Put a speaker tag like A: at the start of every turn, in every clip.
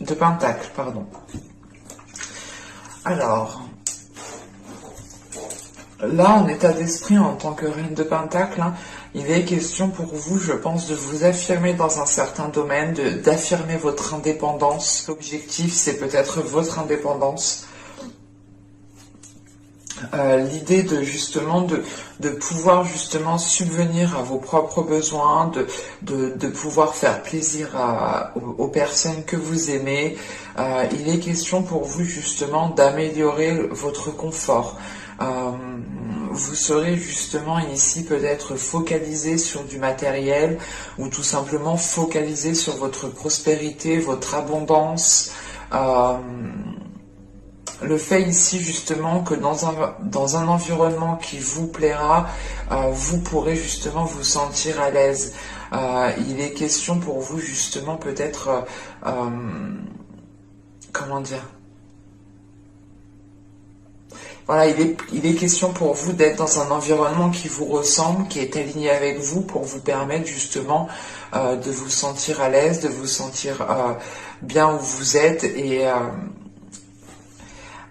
A: de Pentacle, pardon. Alors, là, en état d'esprit, en tant que Reine de Pentacle, hein, il est question pour vous, je pense, de vous affirmer dans un certain domaine, d'affirmer votre indépendance. L'objectif, c'est peut-être votre indépendance. L'idée de justement de pouvoir justement subvenir à vos propres besoins, de pouvoir faire plaisir aux personnes que vous aimez. Il est question pour vous justement d'améliorer votre confort. Vous serez justement ici peut-être focalisé sur du matériel ou tout simplement focalisé sur votre prospérité, votre abondance. Le fait ici justement que dans un environnement qui vous plaira, vous pourrez justement vous sentir à l'aise. Il est question pour vous justement peut-être, comment dire, voilà, il est question pour vous d'être dans un environnement qui vous ressemble, qui est aligné avec vous pour vous permettre justement de vous sentir à l'aise, de vous sentir bien où vous êtes et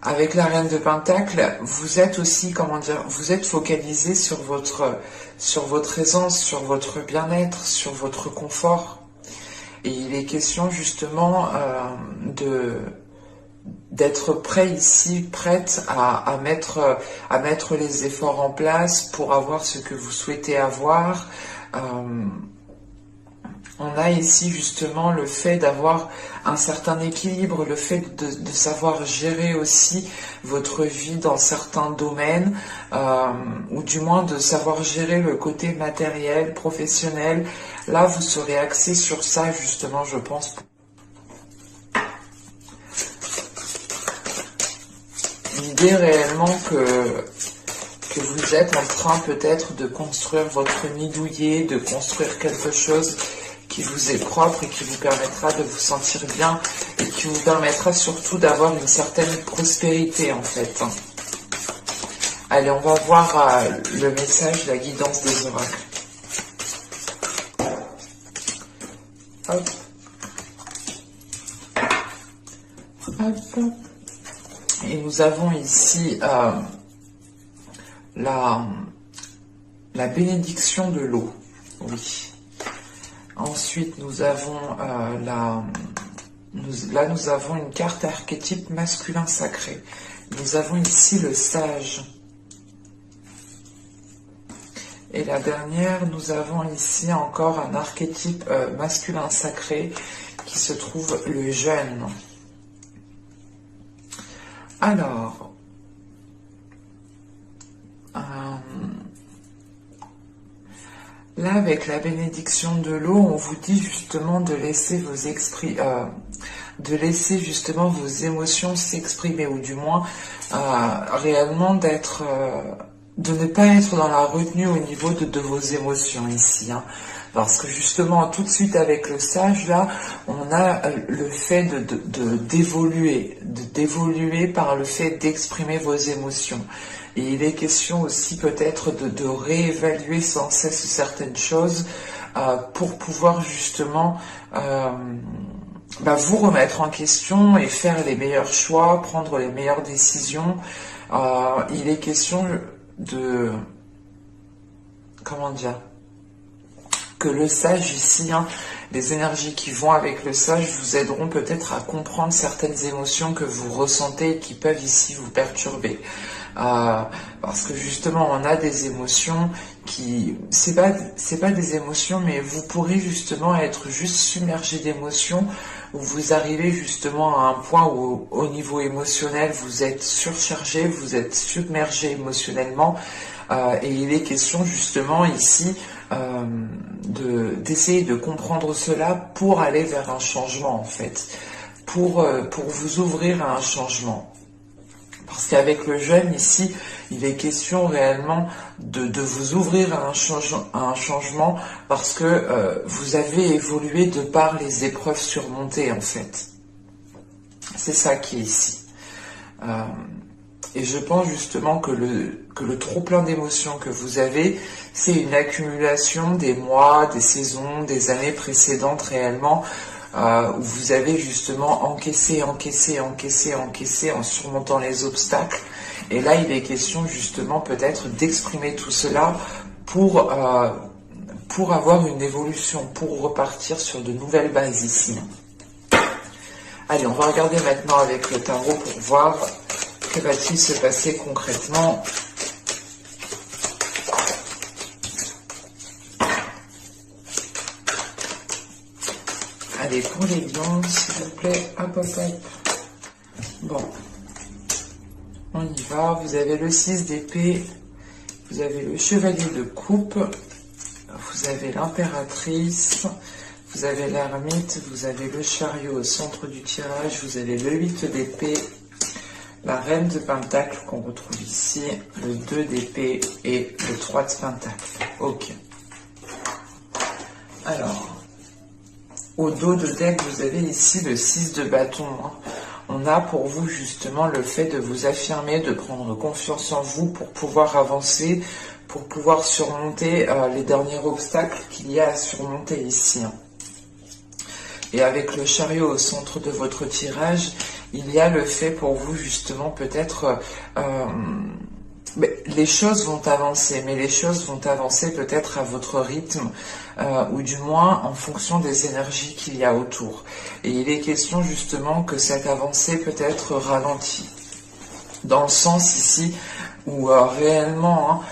A: avec la Reine de Pentacle, vous êtes aussi, comment dire, vous êtes focalisé sur votre aisance, sur votre bien-être, sur votre confort. Et il est question justement d'être prêt ici, prête à mettre les efforts en place pour avoir ce que vous souhaitez avoir. On a ici justement le fait d'avoir un certain équilibre, le fait de savoir gérer aussi votre vie dans certains domaines, ou du moins de savoir gérer le côté matériel, professionnel. Là, vous serez axé sur ça justement, je pense. L'idée réellement que vous êtes en train peut-être de construire votre nid douillet, de construire quelque chose qui vous est propre et qui vous permettra de vous sentir bien et qui vous permettra surtout d'avoir une certaine prospérité en fait. Allez, on va voir le message, la guidance des oracles. Hop. Hop, hop. Et nous avons ici la bénédiction de l'eau. Oui. Ensuite, nous avons nous avons une carte archétype masculin sacré. Nous avons ici le sage. Et la dernière, nous avons ici encore un archétype masculin sacré qui se trouve le jeune. Alors, là, avec la bénédiction de l'eau, on vous dit justement de laisser vos esprits, de laisser justement vos émotions s'exprimer, ou du moins réellement de ne pas être dans la retenue au niveau de vos émotions ici, hein. Parce que justement, tout de suite avec le sage, là, on a le fait d'évoluer par le fait d'exprimer vos émotions. Et il est question aussi peut-être de réévaluer sans cesse certaines choses pour pouvoir justement vous remettre en question et faire les meilleurs choix, prendre les meilleures décisions. Il est question de... Comment dire ? Que le sage ici, hein, les énergies qui vont avec le sage vous aideront peut-être à comprendre certaines émotions que vous ressentez et qui peuvent ici vous perturber. Parce que justement, on a des émotions qui... C'est pas des émotions, mais vous pourrez justement être juste submergé d'émotions, où vous arrivez justement à un point où, au niveau émotionnel, vous êtes surchargé, vous êtes submergé émotionnellement. Et il est question justement ici d'essayer de comprendre cela pour aller vers un changement en fait, pour vous ouvrir à un changement. Parce qu'avec le jeune ici, il est question réellement de vous ouvrir à un changement parce que vous avez évolué de par les épreuves surmontées en fait. C'est ça qui est ici. Et je pense justement que le trop-plein d'émotions que vous avez, c'est une accumulation des mois, des saisons, des années précédentes réellement, où vous avez justement encaissé en surmontant les obstacles. Et là, il est question justement peut-être d'exprimer tout cela pour avoir une évolution, pour repartir sur de nouvelles bases ici. Allez, on va regarder maintenant avec le tarot pour voir que va-t-il se passer concrètement. Allez, pour les lions, s'il vous plaît, hop, hop, hop. Bon, on y va. Vous avez le 6 d'épée, vous avez le chevalier de coupe, vous avez l'impératrice, vous avez l'ermite, vous avez le chariot au centre du tirage, vous avez le 8 d'épée, la reine de pentacle qu'on retrouve ici, le 2 d'épée et le 3 de pentacle. Ok. Alors, au dos de deck, vous avez ici le 6 de bâton. On a pour vous justement le fait de vous affirmer, de prendre confiance en vous pour pouvoir avancer, pour pouvoir surmonter les derniers obstacles qu'il y a à surmonter ici. Et avec le chariot au centre de votre tirage, il y a le fait pour vous justement peut-être... les choses vont avancer, mais les choses vont avancer peut-être à votre rythme, ou du moins en fonction des énergies qu'il y a autour. Et il est question justement que cette avancée peut être ralentie. Dans le sens ici où réellement,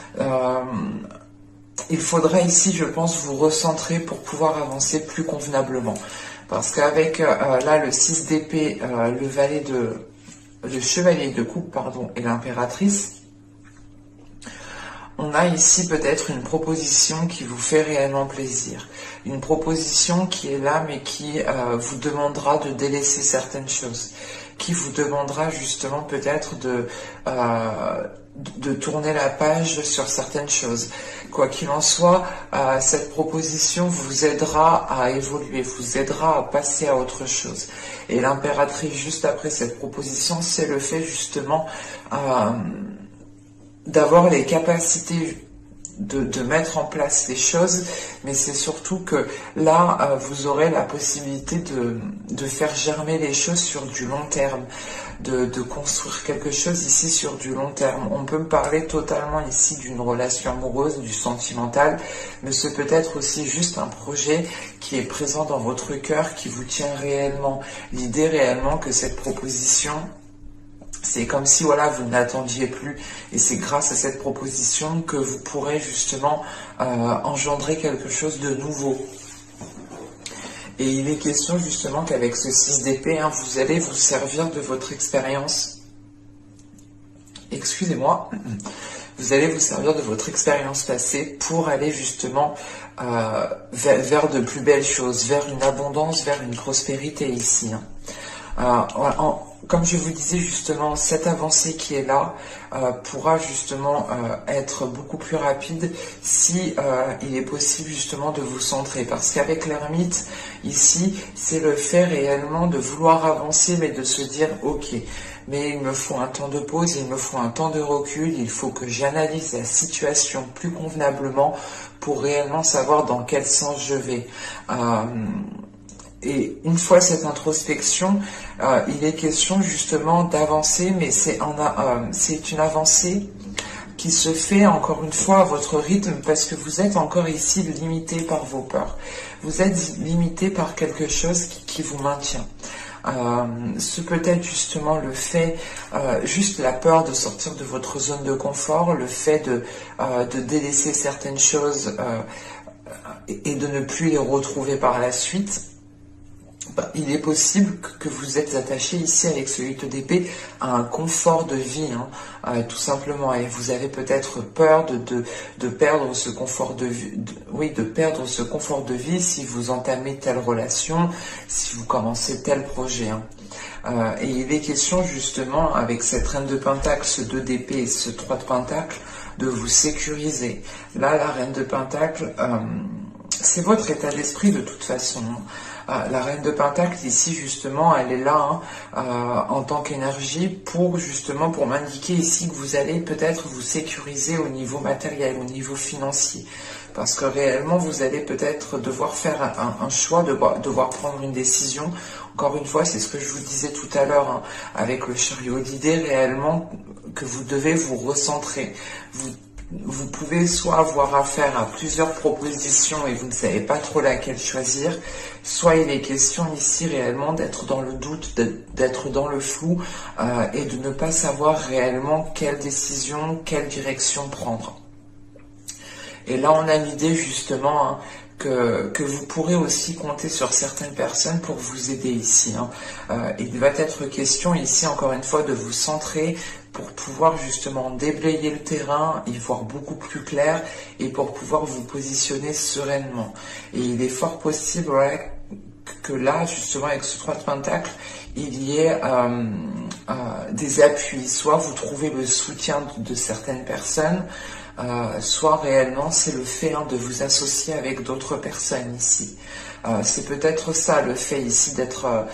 A: il faudrait ici, je pense, vous recentrer pour pouvoir avancer plus convenablement. Parce qu'avec là le 6 d'épée, le chevalier de coupe, pardon, et l'impératrice, on a ici peut-être une proposition qui vous fait réellement plaisir. Une proposition qui est là, mais qui vous demandera de délaisser certaines choses. Qui vous demandera justement peut-être de tourner la page sur certaines choses. Quoi qu'il en soit, cette proposition vous aidera à évoluer, vous aidera à passer à autre chose. Et l'impératrice, juste après cette proposition, c'est le fait justement... d'avoir les capacités de mettre en place les choses, mais c'est surtout que là, vous aurez la possibilité de faire germer les choses sur du long terme, de construire quelque chose ici sur du long terme. On peut me parler totalement ici d'une relation amoureuse, du sentimental, mais c'est peut-être aussi juste un projet qui est présent dans votre cœur, qui vous tient réellement. L'idée réellement que cette proposition... c'est comme si voilà, vous ne l'attendiez plus et c'est grâce à cette proposition que vous pourrez justement engendrer quelque chose de nouveau. Et il est question justement qu'avec ce 6 d'épée, vous allez vous servir de votre expérience. Excusez-moi. Vous allez vous servir de votre expérience passée pour aller justement vers de plus belles choses, vers une abondance, vers une prospérité ici. Comme je vous disais justement, cette avancée qui est là pourra justement être beaucoup plus rapide si il est possible justement de vous centrer. Parce qu'avec l'ermite, ici, c'est le fait réellement de vouloir avancer, mais de se dire « Ok, mais il me faut un temps de pause, il me faut un temps de recul, il faut que j'analyse la situation plus convenablement pour réellement savoir dans quel sens je vais. » Et une fois cette introspection, il est question justement d'avancer, mais c'est une avancée qui se fait encore une fois à votre rythme parce que vous êtes encore ici limité par vos peurs. Vous êtes limité par quelque chose qui vous maintient. Ce peut être justement le fait, juste la peur de sortir de votre zone de confort, le fait de délaisser certaines choses et de ne plus les retrouver par la suite. Il est possible que vous êtes attaché ici avec ce 8 d'épée à un confort de vie, tout simplement. Et vous avez peut-être peur de perdre ce confort de vie, de perdre ce confort de vie si vous entamez telle relation, si vous commencez tel projet. Et il est question justement avec cette reine de pentacle, ce 2 d'épée et ce 3 de pentacle, de vous sécuriser. Là, la reine de pentacle, c'est votre état d'esprit de toute façon. La reine de pentacle ici justement elle est là en tant qu'énergie pour m'indiquer ici que vous allez peut-être vous sécuriser au niveau matériel, au niveau financier, parce que réellement vous allez peut-être devoir faire un choix, devoir prendre une décision. Encore une fois, c'est ce que je vous disais tout à l'heure, hein, avec le chariot d'idées, réellement que vous devez vous recentrer. Vous pouvez soit avoir affaire à plusieurs propositions et vous ne savez pas trop laquelle choisir, soit il est question ici réellement d'être dans le doute, d'être dans le flou et de ne pas savoir réellement quelle décision, quelle direction prendre. Et là, on a l'idée justement, hein, que vous pourrez aussi compter sur certaines personnes pour vous aider ici. Il va être question ici, encore une fois, de vous centrer pour pouvoir justement déblayer le terrain, y voir beaucoup plus clair et pour pouvoir vous positionner sereinement. Et il est fort possible que là, justement, avec ce 3 de Pentacle, il y ait des appuis. Soit vous trouvez le soutien de certaines personnes, soit réellement c'est le fait de vous associer avec d'autres personnes ici. C'est peut-être ça le fait ici d'être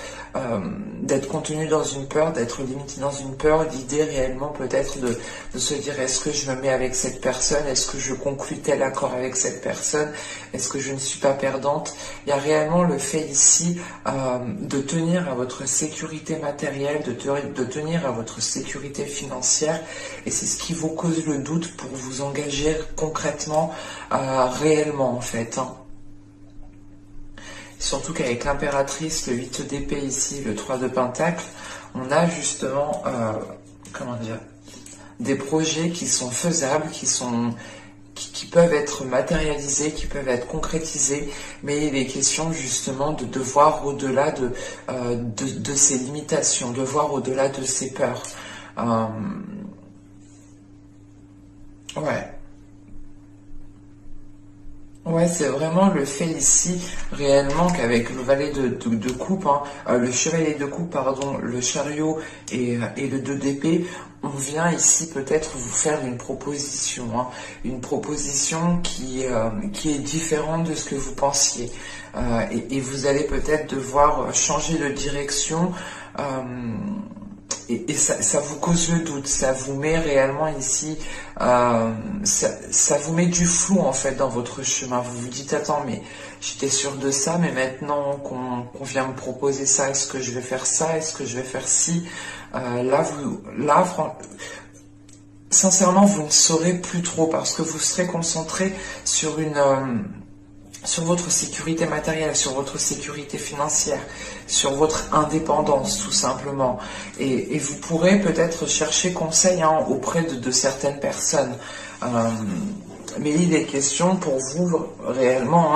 A: contenu dans une peur, d'être limité dans une peur, l'idée réellement peut-être de se dire est-ce que je me mets avec cette personne, est-ce que je conclus tel accord avec cette personne, est-ce que je ne suis pas perdante. Il y a réellement le fait ici de tenir à votre sécurité matérielle, de tenir à votre sécurité financière, et c'est ce qui vous cause le doute pour vous engager concrètement, réellement en fait. Surtout qu'avec l'impératrice, le 8 d'épée ici, le 3 de Pentacle, on a justement, comment dire, des projets qui sont faisables, qui peuvent être matérialisés, qui peuvent être concrétisés, mais il est question justement de voir au-delà de ces limitations, de voir au-delà de ces peurs. Ouais. Ouais, c'est vraiment le fait ici, réellement, qu'avec le valet de coupe, le chevalier de coupe, pardon, le chariot et le 2 d'épée, on vient ici peut-être vous faire une proposition qui est différente de ce que vous pensiez. Et vous allez peut-être devoir changer de direction. Et ça vous cause le doute, ça vous met réellement ici, ça vous met du flou en fait dans votre chemin. Vous vous dites attends, mais j'étais sûr de ça, mais maintenant qu'on vient me proposer ça, est-ce que je vais faire ça, est-ce que je vais faire ci? Sincèrement, vous ne saurez plus trop parce que vous serez concentré sur sur votre sécurité matérielle, sur votre sécurité financière, sur votre indépendance tout simplement. Et vous pourrez peut-être chercher conseil auprès de certaines personnes. Mais il est question pour vous réellement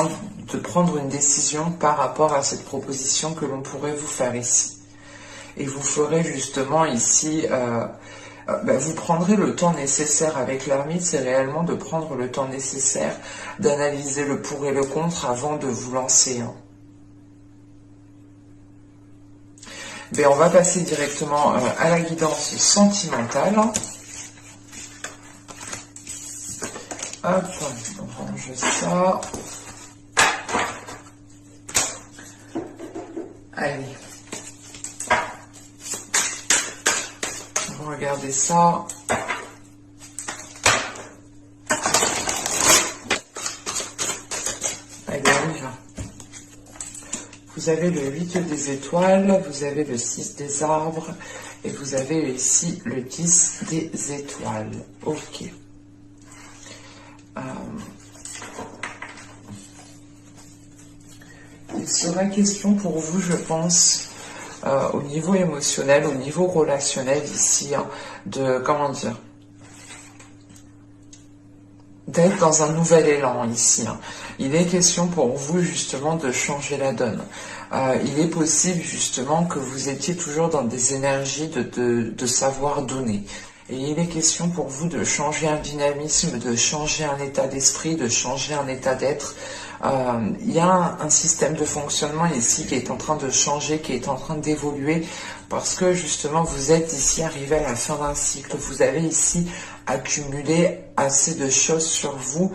A: de prendre une décision par rapport à cette proposition que l'on pourrait vous faire ici. Et vous ferez justement ici... vous prendrez le temps nécessaire avec l'ermite, c'est réellement de prendre le temps nécessaire d'analyser le pour et le contre avant de vous lancer. Mais on va passer directement à la guidance sentimentale. Hop, on range ça. Allez. Regardez ça. Allez, on y va. Vous avez le 8 des étoiles, vous avez le 6 des arbres et vous avez ici le 10 des étoiles. Ok. Il sera question pour vous, je pense, au niveau émotionnel, au niveau relationnel ici, de, comment dire, d'être dans un nouvel élan ici. Il est question pour vous justement de changer la donne. Il est possible justement que vous étiez toujours dans des énergies de savoir donner. Et il est question pour vous de changer un dynamisme, de changer un état d'esprit, de changer un état d'être. Il y a un système de fonctionnement ici qui est en train de changer, qui est en train d'évoluer, parce que justement vous êtes ici arrivé à la fin d'un cycle. Vous avez ici accumulé assez de choses sur vous.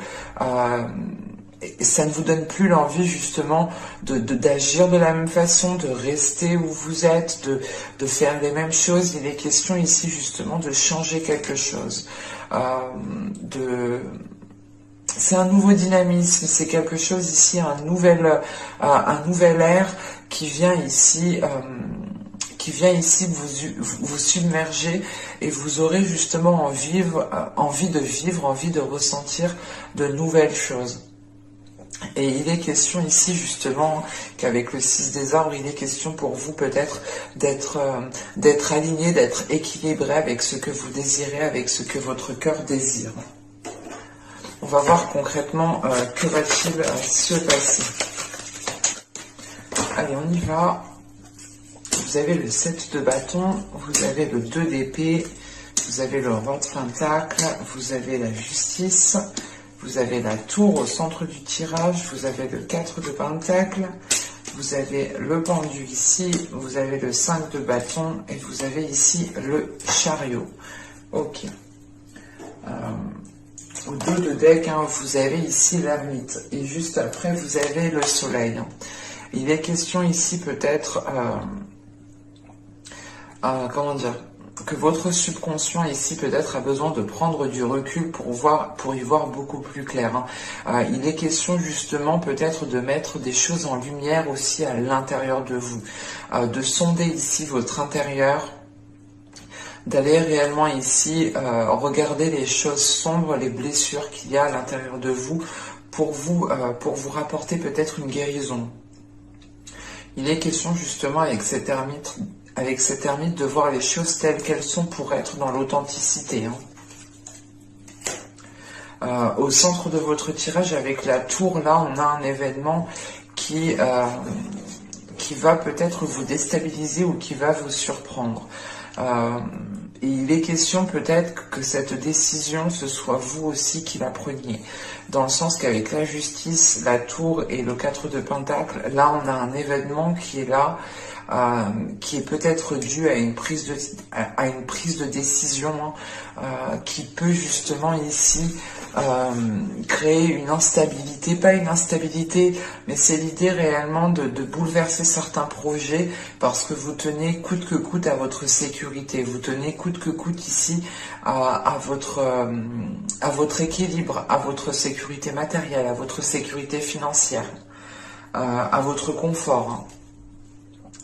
A: Et ça ne vous donne plus l'envie justement d'agir de la même façon, de rester où vous êtes, de faire les mêmes choses. Il est question ici justement de changer quelque chose. c'est un nouveau dynamisme, c'est quelque chose ici, un nouvel air qui vient ici vous submerger, et vous aurez justement envie de vivre, envie de ressentir de nouvelles choses. Et il est question ici justement qu'avec le 6 des arbres, il est question pour vous peut-être d'être aligné, d'être équilibré avec ce que vous désirez, avec ce que votre cœur désire. On va voir concrètement que va-t-il se passer. Allez, on y va. Vous avez le 7 de bâton, vous avez le 2 d'épée, vous avez le roi de pentacle, vous avez la justice, vous avez la tour au centre du tirage, vous avez le 4 de pentacle, vous avez le pendu ici, vous avez le 5 de bâton et vous avez ici le chariot. Ok. Au dos de deck, vous avez ici l'ermite et juste après vous avez le soleil. Il est question ici peut-être, comment dire, que votre subconscient ici peut-être a besoin de prendre du recul pour y voir beaucoup plus clair. Il est question justement peut-être de mettre des choses en lumière aussi à l'intérieur de vous, de sonder ici votre intérieur, d'aller réellement ici regarder les choses sombres, les blessures qu'il y a à l'intérieur de vous pour vous rapporter peut-être une guérison. Il est question justement avec cet ermite de voir les choses telles qu'elles sont pour être dans l'authenticité. Au centre de votre tirage, avec la tour, là, on a un événement qui va peut-être vous déstabiliser ou qui va vous surprendre. Et il est question peut-être que cette décision, ce soit vous aussi qui la preniez. Dans le sens qu'avec la justice, la tour et le 4 de pentacle, là on a un événement qui est là, qui est peut-être dû à une prise de décision qui peut justement ici créer une instabilité, pas une instabilité, mais c'est l'idée réellement de bouleverser certains projets parce que vous tenez coûte que coûte à votre sécurité, vous tenez coûte que coûte ici à votre équilibre, à votre sécurité matérielle, à votre sécurité financière, à votre confort.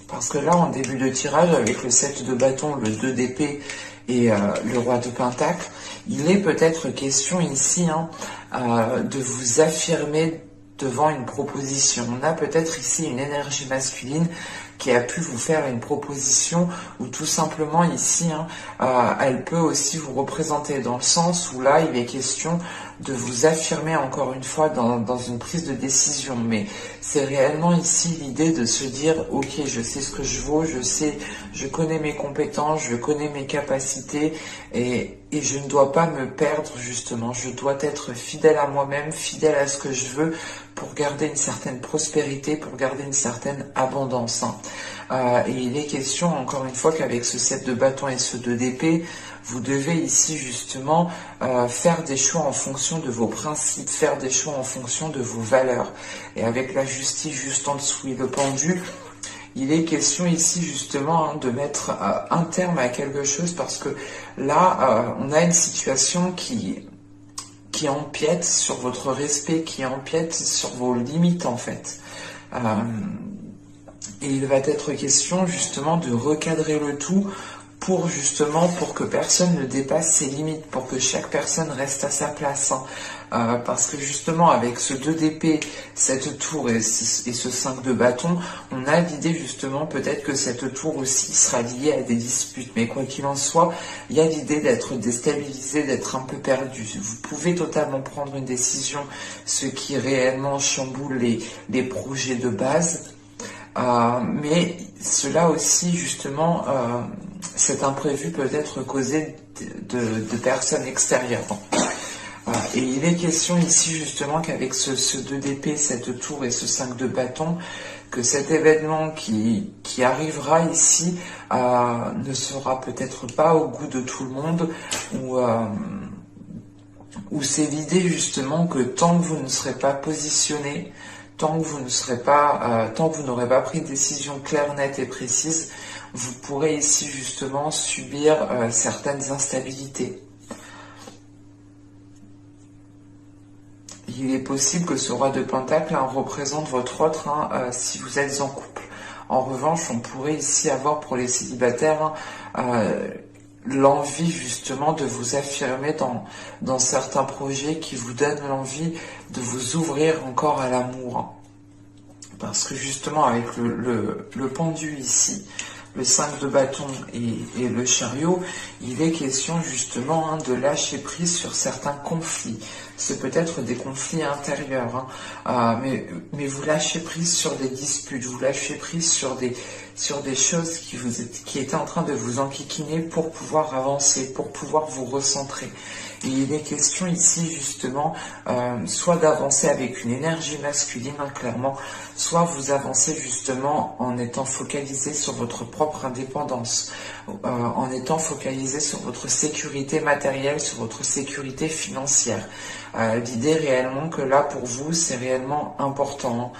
A: Parce que là, en début de tirage, avec le 7 de bâton, le 2 d'épée et le roi de pentacle, il est peut-être question ici de vous affirmer devant une proposition. On a peut-être ici une énergie masculine qui a pu vous faire une proposition ou tout simplement ici, elle peut aussi vous représenter dans le sens où là, il est question de vous affirmer encore une fois dans une prise de décision. Mais c'est réellement ici l'idée de se dire, ok, je sais ce que je vaux, je connais mes compétences, je connais mes capacités et je ne dois pas me perdre justement. Je dois être fidèle à moi-même, fidèle à ce que je veux pour garder une certaine prospérité, pour garder une certaine abondance. Et il est question, encore une fois, qu'avec ce 7 de bâton et ce 2 d'épée, vous devez ici justement faire des choix en fonction de vos principes, faire des choix en fonction de vos valeurs. Et avec la justice juste en dessous et le pendu, il est question ici justement de mettre un terme à quelque chose parce que là, on a une situation qui empiète sur votre respect, qui empiète sur vos limites en fait. Et il va être question justement de recadrer le tout pour que personne ne dépasse ses limites, pour que chaque personne reste à sa place. Parce que justement avec ce 2 d'épée, cette tour et ce 5 de bâton, on a l'idée justement peut-être que cette tour aussi sera liée à des disputes. Mais quoi qu'il en soit, il y a l'idée d'être déstabilisé, d'être un peu perdu. Vous pouvez totalement prendre une décision, ce qui réellement chamboule les projets de base. Mais cela aussi justement, cet imprévu peut être causé de personnes extérieures. Et il est question ici justement qu'avec ce 2 d'épée, cette tour et ce 5 de bâton, que cet événement qui arrivera ici ne sera peut-être pas au goût de tout le monde, ou c'est l'idée justement que tant que vous ne serez pas positionné, tant que vous n'aurez pas pris de décision claire, nette et précise, vous pourrez ici justement subir certaines instabilités. il est possible que ce roi de Pentacle représente votre autre si vous êtes en couple. En revanche, on pourrait ici avoir pour les célibataires l'envie justement de vous affirmer dans certains projets qui vous donnent l'envie de vous ouvrir encore à l'amour. Parce que justement avec le pendu ici, le 5 de bâton et le chariot, il est question justement de lâcher prise sur certains conflits. C'est peut-être des conflits intérieurs, mais vous lâchez prise sur des disputes, vous lâchez prise sur des choses qui étaient en train de vous enquiquiner pour pouvoir avancer, pour pouvoir vous recentrer. Et il est question ici justement soit d'avancer avec une énergie masculine, clairement, soit vous avancez justement en étant focalisé sur votre propre indépendance, en étant focalisé sur votre sécurité matérielle, sur votre sécurité financière. L'idée réellement que là pour vous c'est réellement important.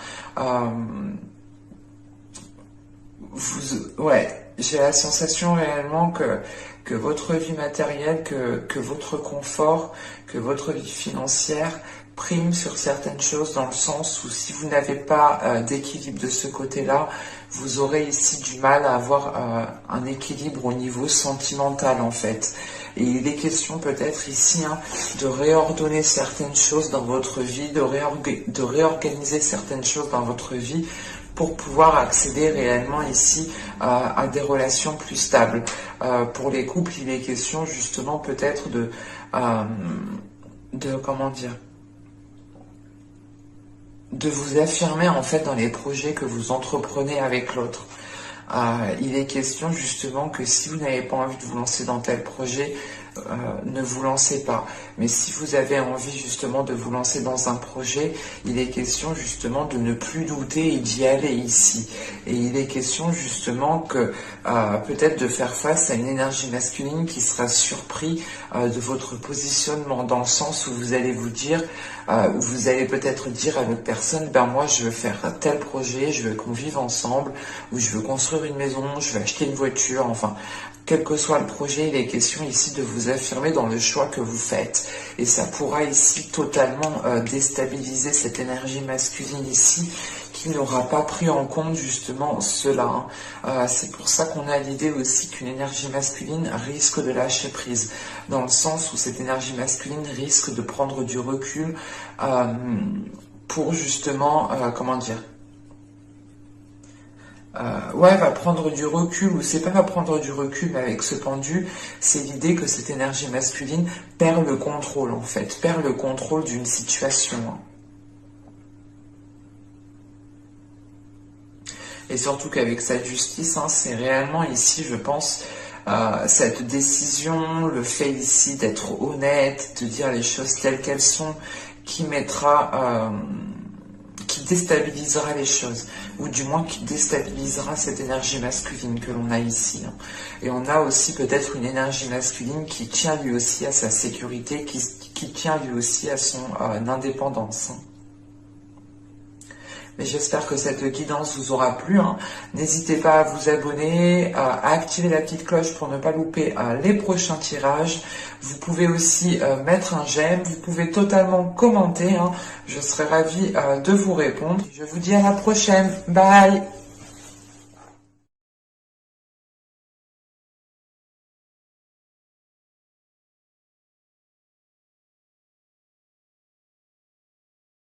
A: J'ai la sensation réellement que votre vie matérielle, que votre confort, que votre vie financière prime sur certaines choses, dans le sens où si vous n'avez pas d'équilibre de ce côté-là, vous aurez ici du mal à avoir un équilibre au niveau sentimental en fait. Et il est question peut-être ici de réordonner certaines choses dans votre vie, de réorganiser certaines choses dans votre vie pour pouvoir accéder réellement ici à des relations plus stables. Pour les couples, il est question justement peut-être de vous affirmer en fait dans les projets que vous entreprenez avec l'autre. Il est question justement que si vous n'avez pas envie de vous lancer dans tel projet, ne vous lancez pas. Mais si vous avez envie justement de vous lancer dans un projet, il est question justement de ne plus douter et d'y aller ici. Et il est question justement que peut-être de faire face à une énergie masculine qui sera surpris de votre positionnement, dans le sens où vous allez vous dire, vous allez peut-être dire à l'autre personne, ben moi je veux faire tel projet, je veux qu'on vive ensemble, ou je veux construire une maison, je veux acheter une voiture, enfin, quel que soit le projet, il est question ici de vous affirmer dans le choix que vous faites. Et ça pourra ici totalement déstabiliser cette énergie masculine ici, qui n'aura pas pris en compte justement cela. C'est pour ça qu'on a l'idée aussi qu'une énergie masculine risque de lâcher prise, dans le sens où cette énergie masculine risque de prendre du recul pour justement, va prendre du recul, ou c'est pas va prendre du recul, mais avec ce pendu, c'est l'idée que cette énergie masculine perd le contrôle en fait, perd le contrôle d'une situation. Et surtout qu'avec cette justice, c'est réellement ici, je pense, cette décision, le fait ici d'être honnête, de dire les choses telles qu'elles sont, qui déstabilisera les choses, ou du moins qui déstabilisera cette énergie masculine que l'on a ici. Et on a aussi peut-être une énergie masculine qui tient lui aussi à sa sécurité, qui tient lui aussi à son indépendance. Mais j'espère que cette guidance vous aura plu. N'hésitez pas à vous abonner, à activer la petite cloche pour ne pas louper les prochains tirages. Vous pouvez aussi mettre un j'aime, vous pouvez totalement commenter. Je serai ravie de vous répondre. Je vous dis à la prochaine. Bye!